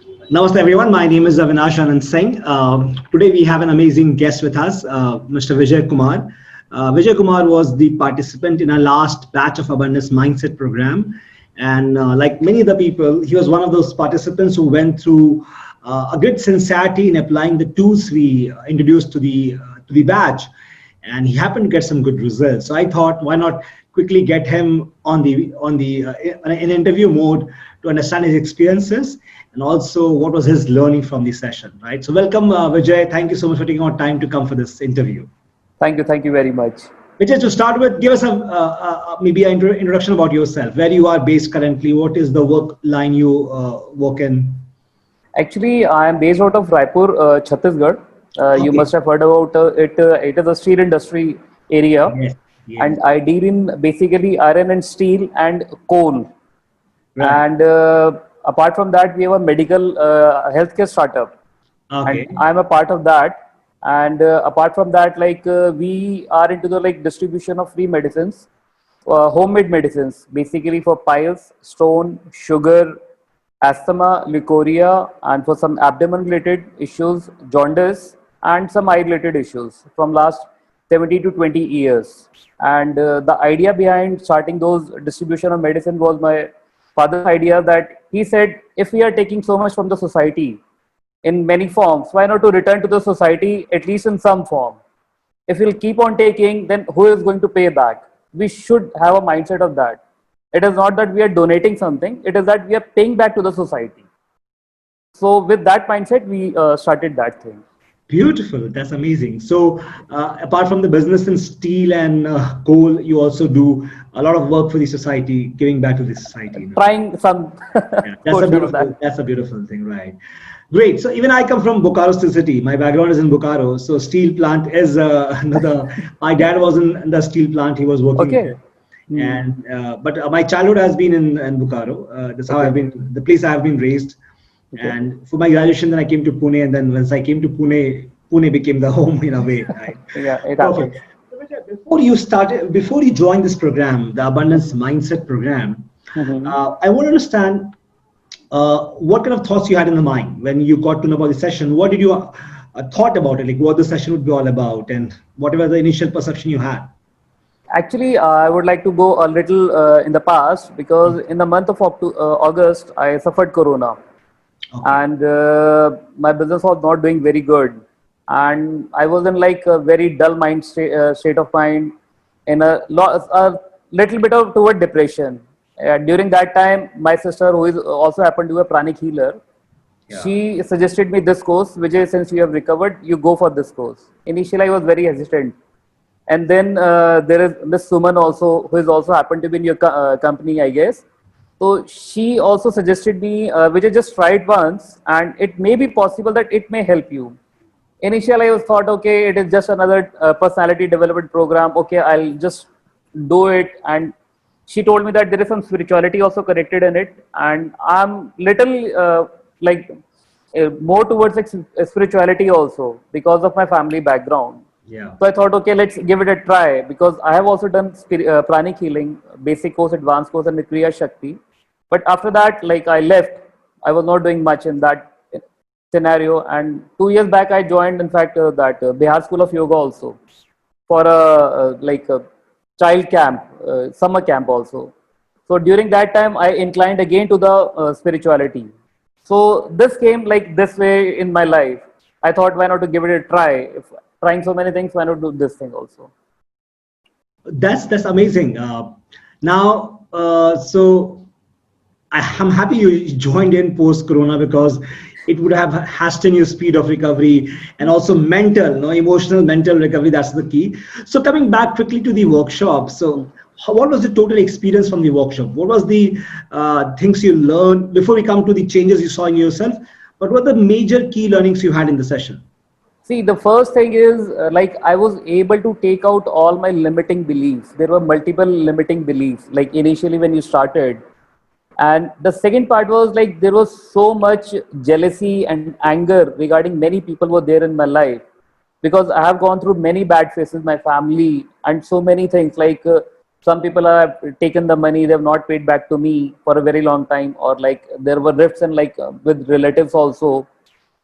Namaste everyone, my name is Avinash Anand Singh. Today we have an amazing guest with us, Mr. Vijay Kumar. Vijay Kumar was the participant in our last batch of Abundance Mindset program. And like many other people, he was one of those participants who went through a great sincerity in applying the tools we introduced to the batch. And he happened to get some good results. So I thought, why not quickly get him on the in interview mode to understand his experiences and also what was his learning from the session, right? So welcome, Vijay. Thank you so much for taking our time to come for this interview. Thank you very much. Vijay, to start with, give us maybe an introduction about yourself, where you are based currently, what is the work line you work in? Actually, I am based out of Raipur, Chhattisgarh. You Okay. must have heard about it. It is a steel industry area, Yes. Yes. and I deal in basically iron and steel and coal. Right. And apart from that, we have a medical healthcare startup, and Okay. I'm a part of that. And apart from that, we are into the distribution of free medicines, homemade medicines, basically for piles, stone, sugar, asthma, leukorrhea, and for some abdomen-related issues, jaundice, and some eye-related issues from last 70 to 20 years. And the idea behind starting those distribution of medicine was my father's idea that he said, if we are taking so much from the society in many forms, why not to return to the society at least in some form? If we'll keep on taking, then who is going to pay back? We should have a mindset of that. It is not that we are donating something, it is that we are paying back to the society. So with that mindset, we started that thing. Beautiful. That's amazing. So, apart from the business in steel and coal, you also do a lot of work for the society, giving back to the society. Trying some Yeah, that's a portion of beautiful. that. That's a beautiful thing, right? Great. So even I come from Bokaro Steel City. My background is in Bokaro. So steel plant is another. My dad was in the steel plant. He was working Okay. there, Hmm. and but my childhood has been in Bokaro. That's how I've Okay. been. The place I have been raised. Okay. And for my graduation, then I came to Pune, and then once I came to Pune, Pune became the home in a way, right? Yeah, it Perfect. happens. So, Vijay, before you joined this program, the Abundance Mindset program, Hmm. I want to understand what kind of thoughts you had in the mind when you got to know about the session. What did you thought about it, like what the session would be all about, and whatever the initial perception you had? Actually, I would like to go a little in the past because in the month of August, I suffered corona, Okay. and my business was not doing very good, and I was in like a very dull state of mind, in a little bit of toward depression. During that time, my sister, who is also happened to be a pranic healer, Yeah. she suggested me this course, Vijay, since you have recovered, you go for this course. Initially, I was very hesitant. And then there is Miss Suman also, who is also happened to be in your company, I guess. So she also suggested me, Vijay, just try it once, and it may be possible that it may help you. Initially, I was thought, okay, it is just another personality development program. Okay, I'll just do it. And she told me that there is some spirituality also connected in it, and I'm little like more towards like spirituality also because of my family background. Yeah. So I thought, okay, let's give it a try because I have also done pranic healing, basic course, advanced course, and the Kriya Shakti. But after that, like I left, I was not doing much in that scenario. And 2 years back, I joined, in fact, that Bihar School of Yoga also for a child camp, summer camp also. So during that time, I inclined again to the spirituality. So this came like this way in my life. I thought, why not to give it a try? If trying so many things, why not do this thing also? That's amazing. Now, so I'm happy you joined in post Corona because it would have hastened your speed of recovery and also mental, no emotional, mental recovery. That's the key. So coming back quickly to the workshop. So what was the total experience from the workshop? What was the things you learned before we come to the changes you saw in yourself? What were the major key learnings you had in the session? See, the first thing is like I was able to take out all my limiting beliefs. There were multiple limiting beliefs, like initially when you started. And the second part was like there was so much jealousy and anger regarding many people were there in my life because I have gone through many bad phases, my family, and so many things like Some people have taken the money, they have not paid back to me for a very long time, or like there were rifts and like with relatives also.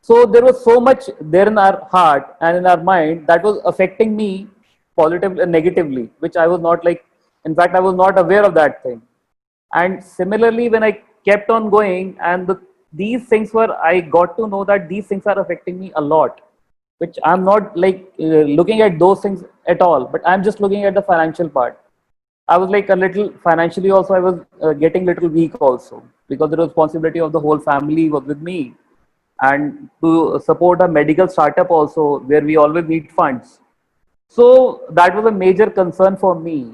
So there was so much there in our heart and in our mind that was affecting me positively and negatively, which I was not like, in fact, I was not aware of that thing. And similarly, when I kept on going and these things were, I got to know that these things are affecting me a lot, which I'm not like looking at those things at all, but I'm just looking at the financial part. I was like a little financially also, I was getting little weak also, because the responsibility of the whole family was with me, and to support a medical startup also where we always need funds. So that was a major concern for me.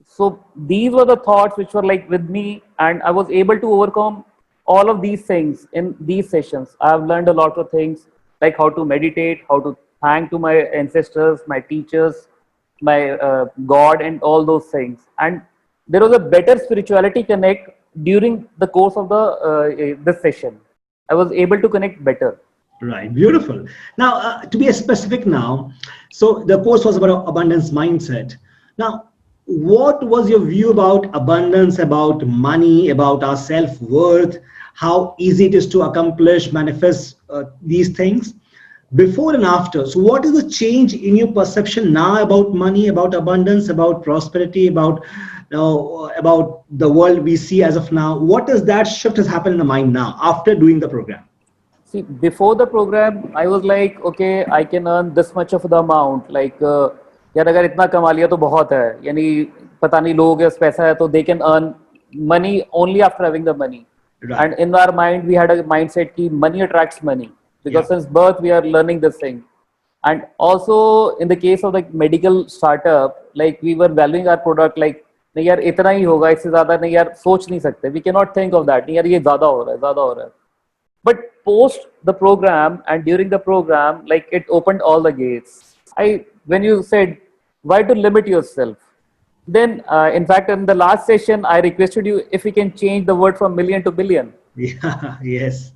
So these were the thoughts which were like with me, and I was able to overcome all of these things in these sessions. I have learned a lot of things, like how to meditate, how to thank to my ancestors, my teachers, my God, and all those things. And there was a better spirituality connect during the course of the this session. I was able to connect better. Right, beautiful. Now, to be specific now, so the course was about abundance mindset. Now, what was your view about abundance, about money, about our self-worth, how easy it is to accomplish, manifest these things before and after? So, what is the change in your perception now about money, about abundance, about prosperity, about about the world we see as of now? What does that shift has happened in the mind now after doing the program? See, before the program, I was like, okay, I can earn this much of the amount. Like, यार अगर इतना कमा लिया तो बहुत है. यानी पता नहीं लोगों के पास पैसा है तो they can earn money only after having the money. Right. And in our mind, we had a mindset कि money attracts money, because Yeah. since birth we are learning this thing. And also in the case of like medical startup, like we were valuing our product like नहीं यार इतना ही होगा, इससे ज्यादा नहीं यार सोच नहीं सकते. We cannot think of that. नहीं यार ये ज्यादा हो रहा है, ज्यादा हो रहा है. But post the program and during the program, like it opened all the gates. When you said, why to limit yourself? Then, in fact, in the last session, I requested you if we can change the word from million to billion. Yeah, yes.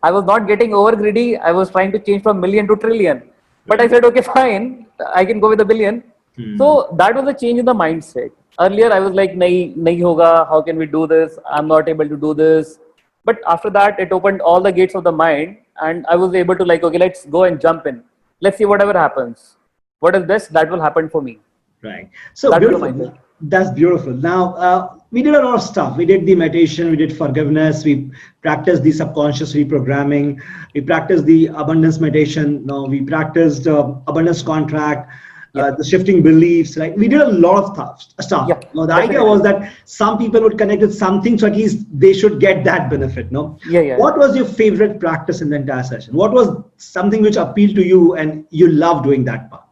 I was not getting over greedy. I was trying to change from million to trillion. But I said, okay, fine, I can go with a billion. So that was a change in the mindset. Earlier, I was like, nahi hoga, how can we do this? I'm not able to do this. But after that, it opened all the gates of the mind, and I was able to like, okay, let's go and jump in. Let's see whatever happens. What is this? That will happen for me. Right. So That was the beautiful. mindset. That's beautiful. Now, we did a lot of stuff. We did the meditation, we did forgiveness, we practiced the subconscious reprogramming, we practiced the abundance meditation, no, we practiced abundance contract, Yeah. the shifting beliefs, right? We did a lot of stuff. Yeah. Now, the idea Definitely. was that some people would connect with something, so at least they should get that benefit, no? Yeah. Yeah. What was your favorite practice in the entire session? What was something which appealed to you and you love doing that part?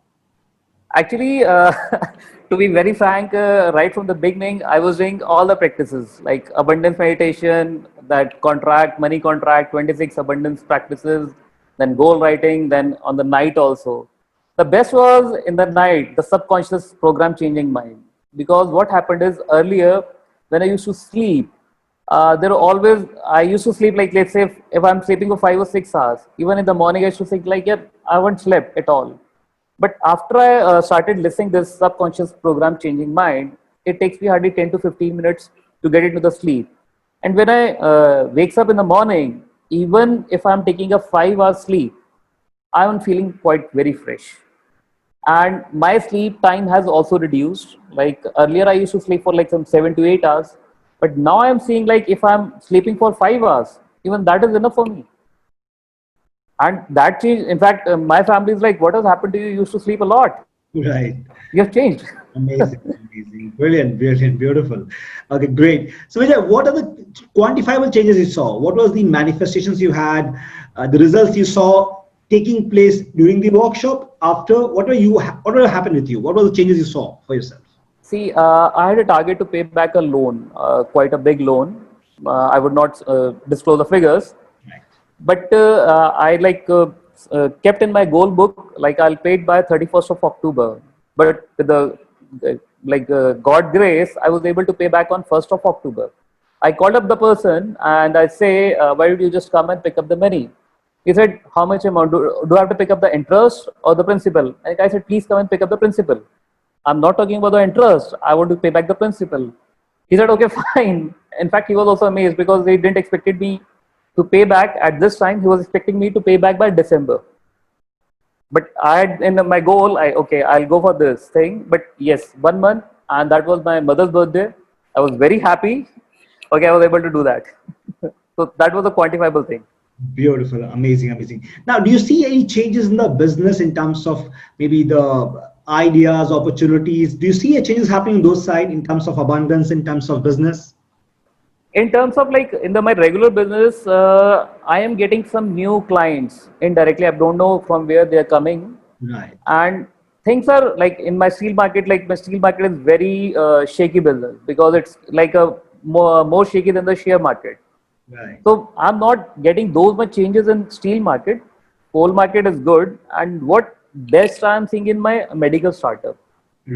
Actually, to be very frank, right from the beginning, I was doing all the practices like abundance meditation, that contract, money contract, 26 abundance practices, then goal writing, then on the night also. The best was in the night, the subconscious program changing mind. Because what happened is earlier, when I used to sleep, there were always, I used to sleep like, let's say, if I'm sleeping for 5 or 6 hours, even in the morning, I used to think like, yeah, I haven't slept at all. But after I started listening this subconscious program changing mind, it takes me hardly 10 to 15 minutes to get into the sleep. And when I wakes up in the morning, even if I'm taking a 5 hour sleep, I'm feeling quite very fresh. And my sleep time has also reduced. Like earlier, I used to sleep for like some 7 to 8 hours, but now I'm seeing like if I'm sleeping for 5 hours, even that is enough for me. And that change, in fact, my family is like, what has happened to you? You used to sleep a lot. Right. You have changed. Amazing, amazing, brilliant, brilliant, beautiful. Okay, great. So, Vijay, what are the quantifiable changes you saw? What was the manifestations you had, the results you saw taking place during the workshop? After, what were happened with you? What were the changes you saw for yourself? See, I had a target to pay back a loan, quite a big loan. I would not disclose the figures, Right. but I like kept in my goal book like I'll pay it by 31st of October. But with the like God grace, I was able to pay back on 1st of October. I called up the person and I say, why did you just come and pick up the money? He said, how much amount do I have to pick up the interest or the principal? And I said, please come and pick up the principal. I'm not talking about the interest. I want to pay back the principal. He said, okay, fine. In fact, he was also amazed because he didn't expected me to pay back at this time. He was expecting me to pay back by December. But I had in my goal, okay, I'll go for this thing. But yes, 1 month, and that was my mother's birthday. I was very happy. Okay, I was able to do that. So that was a quantifiable thing. Beautiful, amazing, amazing. Now, do you see any changes in the business in terms of maybe the ideas, opportunities? Do you see a changes happening on those side in terms of abundance, in terms of business? In terms of like in my regular business, I am getting some new clients indirectly. I don't know from where they are coming, Right, and things are like in my steel market. Like my steel market is very shaky business because it's like a more shaky than the share market. right, So I'm not getting those much changes in steel market. Coal market is good, and what best I'm seeing in my medical startup.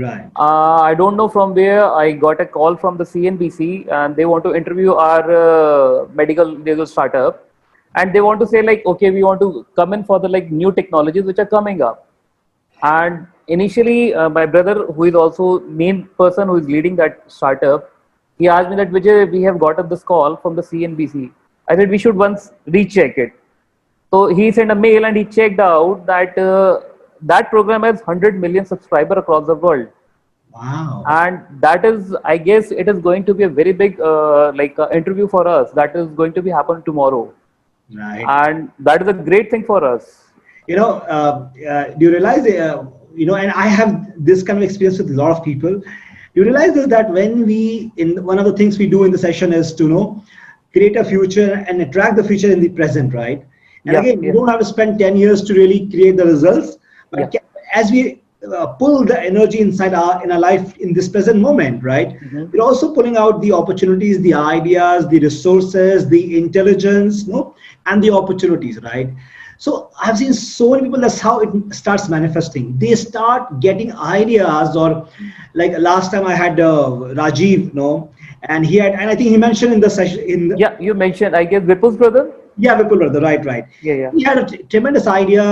right. I don't know from where I got a call from the CNBC, and they want to interview our medical legal startup, and they want to say like, okay, we want to come in for the like new technologies which are coming up. And initially, my brother, who is also main person who is leading that startup, he asked me that Vijay, we have gotten this call from the CNBC. I said we should once recheck it. So he sent a mail and he checked out that that program has 100 million subscriber across the world, Wow, and that is, I guess, it is going to be a very big interview for us. That is going to be happen tomorrow, right. and that is a great thing for us. Do you realize, and I have this kind of experience with a lot of people. You realize this, that when in one of the things we do in the session is to create a future and attract the future in the present, right? And Yeah, again, you yeah, don't have to spend 10 years to really create the results, yeah. but as we pull the energy inside our in our life in this present moment, right? Hmm. We're also pulling out the opportunities, the ideas, the resources, the intelligence, and the opportunities, right? So I've seen so many people, that's how it starts manifesting. They start getting ideas, or like last time I had Rajiv, and and I think he mentioned in the session Yeah, you mentioned, I guess, Vipul's brother. yeah, Vipul brother, right, right. Yeah, yeah. He had a tremendous idea,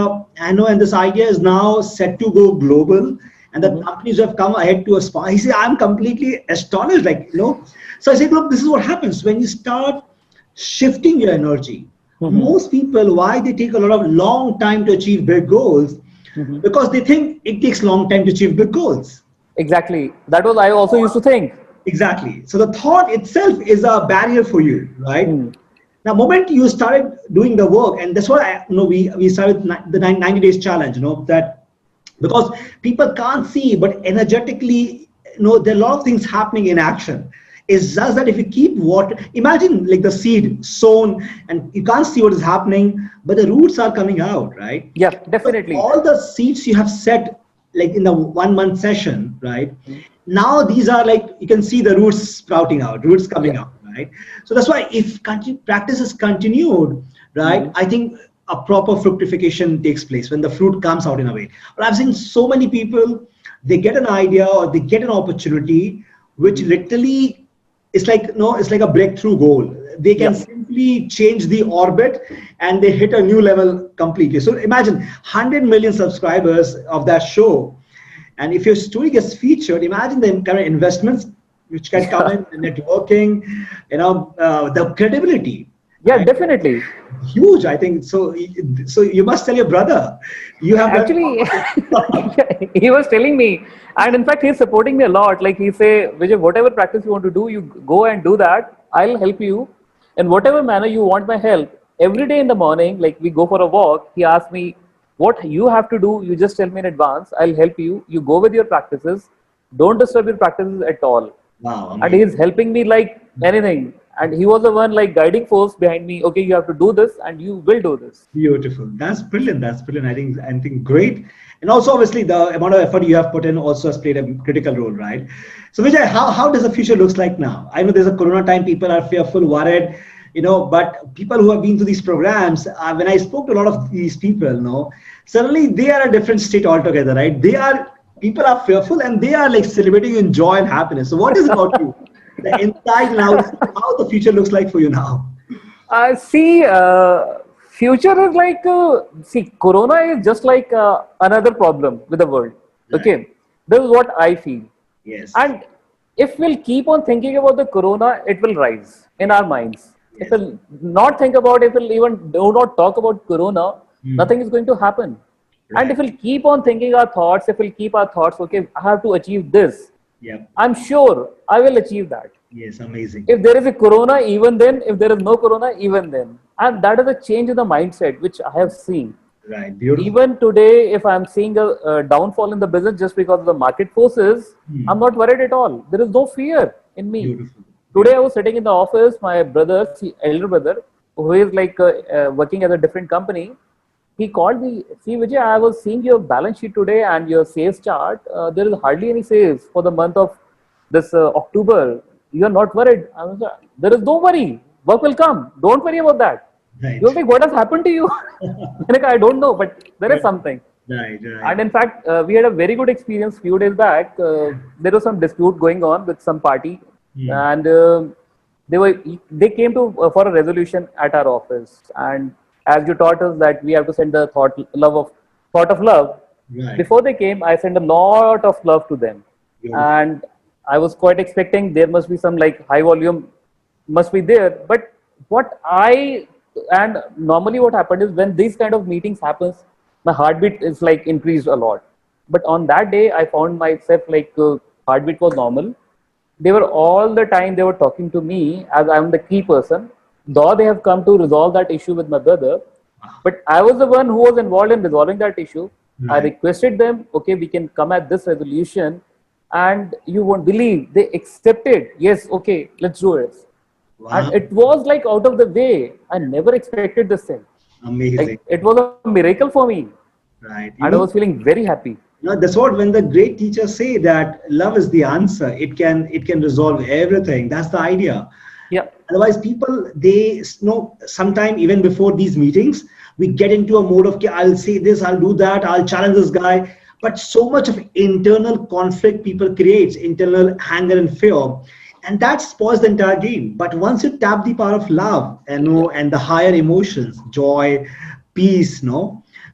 I know, and this idea is now set to go global. And the Hmm. companies who have come ahead to aspire. He said, I'm completely astonished, So I said, look, this is what happens when you start shifting your energy. Hmm. Most people, why they take a lot of long time to achieve big goals, Hmm. because they think it takes long time to achieve big goals. Exactly. That was I also used to think. Exactly. So the thought itself is a barrier for you, right? Hmm. Now, moment you started doing the work, and that's why we started the 90 days challenge. That because people can't see, but energetically, there are a lot of things happening in action. It's just that if you keep water, imagine like the seed sown, and you can't see what is happening, but the roots are coming out, right? Yeah, So definitely. all the seeds you have set, like in the 1 month session, right? Hmm. Now these are like you can see the roots sprouting out, roots coming Yeah. out, right? So that's why if practice is continued, right, Hmm. I think a proper fructification takes place when the fruit comes out in a way. But I've seen so many people, they get an idea or they get an opportunity, which Hmm. literally it's like no, it's like a breakthrough goal. They can Yeah. simply change the orbit and they hit a new level completely. So imagine 100 million subscribers of that show, and if your story gets featured, imagine the kind of investments which can come Yeah. in, the networking, the credibility, Yeah, right? definitely. Huge, I think. So you must tell your brother, you have done. Actually, he was telling me, and in fact, he's supporting me a lot. Like he say, Vijay, whatever practice you want to do, you go and do that. I'll help you in whatever manner you want my help. Every day in the morning, like we go for a walk, he asks me, what you have to do, you just tell me in advance. I'll help you. You go with your practices. Don't disturb your practices at all, Wow, and amazing. he's helping me like anything, and he was the one like guiding force behind me. Okay, you have to do this and you will do this. Beautiful. That's brilliant. That's brilliant. I think great. And also obviously the amount of effort you have put in also has played a critical role, right? So Vijay, how does the future looks like now? I know there's a corona time, people are fearful, worried, but people who have been to these programs, when I spoke to a lot of these people, suddenly they are a different state altogether, right? People are fearful and they are like celebrating in joy and happiness. So what is about you? The inside and outside, how the future looks like for you now? See, future is like, see, Corona is just like another problem with the world. Right. Okay. This is what I feel. Yes. And if we'll keep on thinking about the corona, it will rise in our minds. If Yes. we'll not think about, if we'll even do not talk about corona, Hmm. nothing is going to happen. And Right. if we'll keep on thinking our thoughts, if we'll keep our thoughts, okay, I have to achieve this, Yep. I'm sure I will achieve that. Yes. Amazing. If there is a corona, even then. If there is no corona, even then. And that is a change in the mindset which I have seen. Right. Beautiful. Even today, if I'm seeing a downfall in the business just because of the market forces, I'm Hmm. not worried at all. There is no fear in me. Beautiful. Today, I Beautiful. was sitting in the office. My brother, elder brother, who is like working at a different company, he called me. See, Vijay, I was seeing your balance sheet today and your sales chart. There is hardly any sales for the month of this October. You are not worried. I was like, there is no worry. Work will come. Don't worry about that. You Right. will think, what has happened to you? Like, I don't know, but there is Right. something. Right. Right. And in fact, we had a very good experience few days back. There was some dispute going on with some party, Hmm. and they were they came to for a resolution at our office. And as you taught us that we have to send the thought of love. Right. Before they came, I sent a lot of love to them, Beautiful. and I was quite expecting there must be some like high volume must be there. But what I and normally what happened is when these kind of meetings happens, my heartbeat is like increased a lot. But on that day, I found myself like heartbeat was normal. They were all the time they were talking to me as I'm the key person. Though they have come to resolve that issue with my brother, Ah, but I was the one who was involved in resolving that issue. I right. requested them, okay, we can come at this resolution, and you won't believe they accepted. Yes, okay, let's do it. And Wow. it was like out of the way. I never expected this thing. Like Amazing. it was a miracle for me, Right. and I was feeling very happy. That's what when the great teachers say that love is the answer. It can resolve everything. That's the idea. Yeah, Otherwise, people they know sometime even before these meetings, we get into a mode of "Okay, I'll say this, I'll do that, I'll challenge this guy. But so much of internal conflict people creates, internal anger and fear, and that spoils the entire game. But once you tap the power of love and and the higher emotions, joy, peace,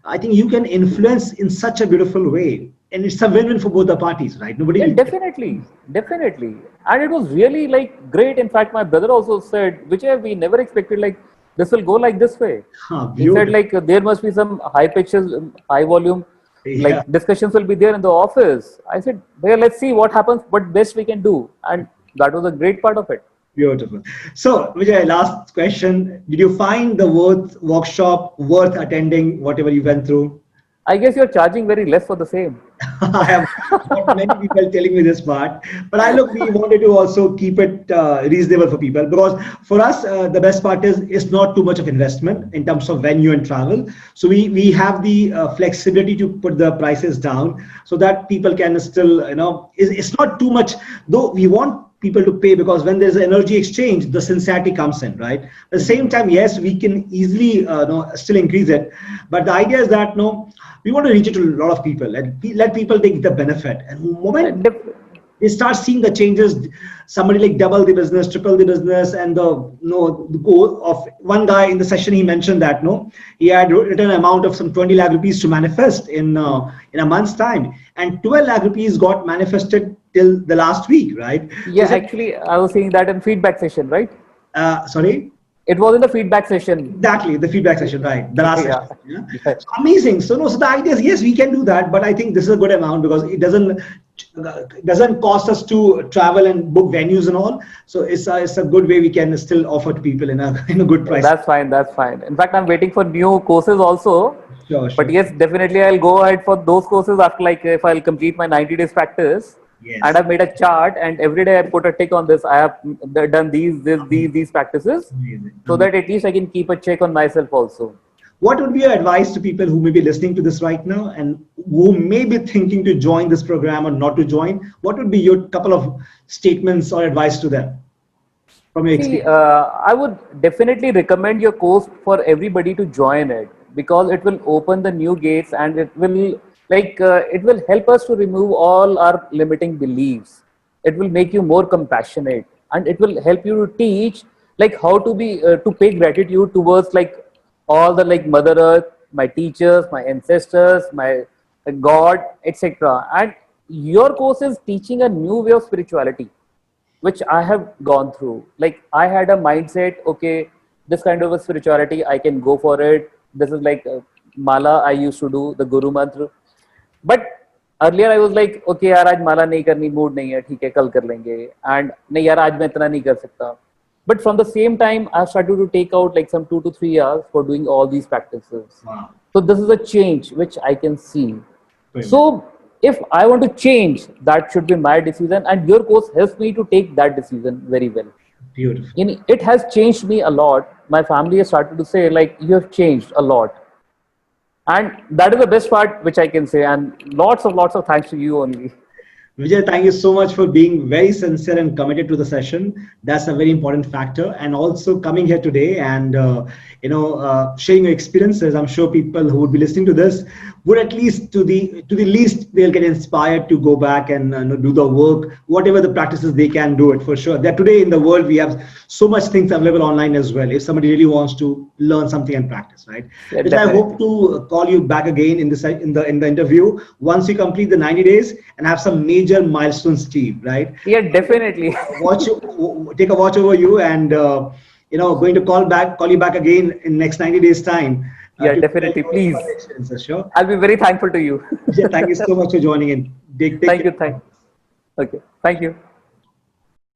I think you can influence in such a beautiful way. And it's a win-win for both the parties, right? Nobody yeah, will get. definitely, definitely. And it was really like great. In fact, my brother also said, Vijay, we never expected like this will go like this way. He said Beautiful. like there must be some high pitches, high volume, Yeah. like discussions will be there in the office. I said, well, let's see what happens, what best we can do. And that was a great part of it. Beautiful. So, Vijay, last question. Did you find the workshop worth attending, whatever you went through? I guess you're charging very less for the same. I have got many people telling me this part, but I look, we wanted to also keep it reasonable for people because for us, the best part is it's not too much of investment in terms of venue and travel. So we have the flexibility to put the prices down so that people can still, it's not too much, though we want people to pay because when there's an energy exchange, the sincerity comes in, right? At the same time, yes, we can easily still increase it, but the idea is that no, we want to reach it to a lot of people and let people take the benefit. And the Uh, moment def- they start seeing the changes, somebody like double the business, triple the business, and the goal of one guy in the session he mentioned that no, he had written an amount of some 20 lakh rupees to manifest in a month's time, and 12 lakh rupees got manifested till the last week, right? So yeah, he said, actually, I was seeing that in feedback session, right? sorry. It was in the feedback session. Exactly, the feedback session, right? The last Yeah, session. Yeah. yeah. So amazing. So no, so the idea is yes, we can do that, but I think this is a good amount because it doesn't cost us to travel and book venues and all. So it's a good way we can still offer to people in a in a good price. That's fine. That's fine. In fact, I'm waiting for new courses also. Sure, But sure. yes, definitely I'll go ahead for those courses after like if I'll complete my 90 days practice. And Yes. I've made a chart, and every day I put a tick on this. I have done Amazing. these practices, Amazing. so Amazing. that at least I can keep a check on myself also. What would be your advice to people who may be listening to this right now and who may be thinking to join this program or not to join? What would be your couple of statements or advice to them from your See, experience? I would definitely recommend your course for everybody to join it because it will open the new gates, and it will help us to remove all our limiting beliefs. It will make you more compassionate, and it will help you to teach like how to be to pay gratitude towards like all the like Mother Earth, my teachers, my ancestors, my God, etc. And your course is teaching a new way of spirituality, which I have gone through. Like I had a mindset, okay, this kind of a spirituality, I can go for it. This is like mala I used to do, the Guru mantra. But earlier I was like, okay यार आज माला नहीं करनी, mood नहीं है, ठीक है कल कर लेंगे, and नहीं यार आज मैं इतना नहीं कर सकता. But from the same time, I started to take out like some 2 to 3 hours for doing all these practices. Wow. So this is a change which I can see. Brilliant. So if I want to change, that should be my decision, and your course helps me to take that decision very well. Beautiful. It has changed me a lot. My family has started to say like you have changed a lot, and that is the best part which I can say. And lots of thanks to you only. Vijay, thank you so much for being very sincere and committed to the session. That's a very important factor. And also coming here today and sharing your experiences. I'm sure people who would be listening to this would at least to the least they'll get inspired to go back and do the work, whatever the practices they can do it for sure. That today in the world we have so much things available online as well. If somebody really wants to learn something and practice, right? Yeah, Which I hope to call you back again in the interview once you complete the 90 days and have some major milestones, Steve, right? Yeah, definitely. Take a watch over you, and going to call you back again in next 90 days time. Yeah, To share definitely. your Please. experiences, sure. I'll be very thankful to you. Yeah, thank you so much for joining in. Take Thank you. care. Okay. Thank you.